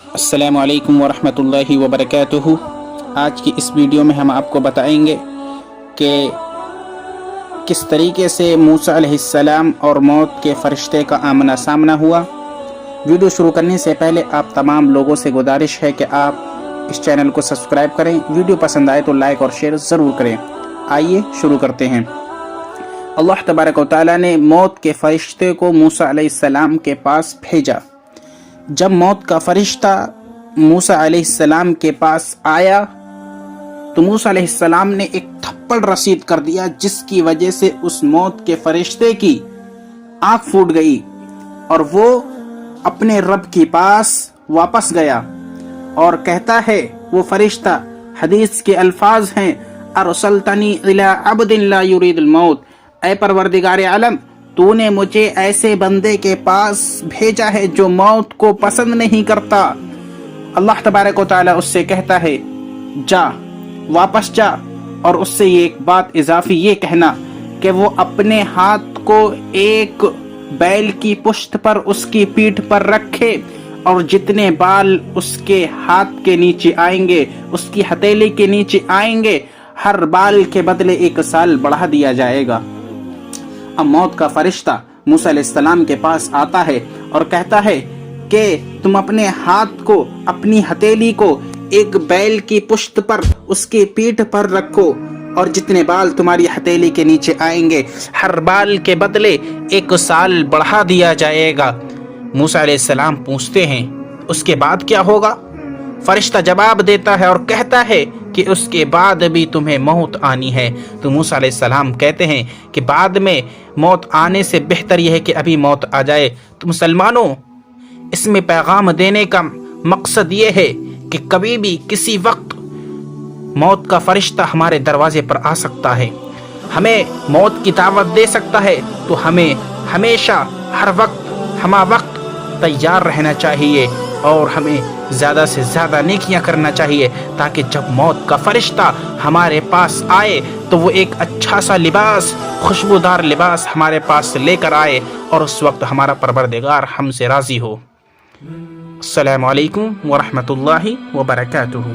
السلام علیکم ورحمۃ اللہ وبرکاتہ۔ آج کی اس ویڈیو میں ہم آپ کو بتائیں گے کہ کس طریقے سے موسیٰ علیہ السلام اور موت کے فرشتے کا آمنا سامنا ہوا۔ ویڈیو شروع کرنے سے پہلے آپ تمام لوگوں سے گزارش ہے کہ آپ اس چینل کو سبسکرائب کریں، ویڈیو پسند آئے تو لائک اور شیئر ضرور کریں۔ آئیے شروع کرتے ہیں۔ اللہ تبارک و تعالیٰ نے موت کے فرشتے کو موسیٰ علیہ السلام کے پاس بھیجا۔ جب موت کا فرشتہ موسیٰ علیہ السلام کے پاس آیا تو موسیٰ علیہ السلام نے ایک تھپڑ رسید کر دیا، جس کی وجہ سے اس موت کے فرشتے کی آنکھ پھوٹ گئی اور وہ اپنے رب کے پاس واپس گیا اور کہتا ہے وہ فرشتہ، حدیث کے الفاظ ہیں، ارسلتنی الی عبد لا یرید الموت، اے پروردگار عالم، تو نے مجھے ایسے بندے کے پاس بھیجا ہے جو موت کو پسند نہیں کرتا۔ اللہ تبارک و تعالیٰ اس سے کہتا ہے جا، واپس جا، اور اس سے یہ ایک بات اضافی یہ کہنا کہ وہ اپنے ہاتھ کو ایک بیل کی پشت پر اس کی پیٹھ پر رکھے اور جتنے بال اس کے ہاتھ کے نیچے آئیں گے، اس کی ہتھیلی کے نیچے آئیں گے، ہر بال کے بدلے 1 سال بڑھا دیا جائے گا۔ اب موت کا فرشتہ موسیٰ علیہ السلام کے پاس آتا ہے اور کہتا ہے کہ تم اپنے ہاتھ کو، اپنی ہتھیلی کو ایک بیل کی پشت پر اس کی پیٹھ پر رکھو اور جتنے بال تمہاری ہتھیلی کے نیچے آئیں گے، ہر بال کے بدلے 1 سال بڑھا دیا جائے گا۔ موسیٰ علیہ السلام پوچھتے ہیں اس کے بعد کیا ہوگا؟ فرشتہ جواب دیتا ہے اور کہتا ہے کہ اس کے بعد بھی تمہیں موت آنی ہے۔ تو موسیٰ علیہ السلام کہتے ہیں کہ بعد میں موت آنے سے بہتر یہ ہے کہ ابھی موت آ جائے۔ تو مسلمانوں، اس میں پیغام دینے کا مقصد یہ ہے کہ کبھی بھی کسی وقت موت کا فرشتہ ہمارے دروازے پر آ سکتا ہے، ہمیں موت کی دعوت دے سکتا ہے، تو ہمیں ہمیشہ ہر وقت ہمہ وقت تیار رہنا چاہیے اور ہمیں زیادہ سے زیادہ نیکیاں کرنا چاہیے، تاکہ جب موت کا فرشتہ ہمارے پاس آئے تو وہ ایک اچھا سا لباس، خوشبودار لباس ہمارے پاس لے کر آئے اور اس وقت ہمارا پروردگار ہم سے راضی ہو۔ السلام علیکم ورحمۃ اللہ وبرکاتہ۔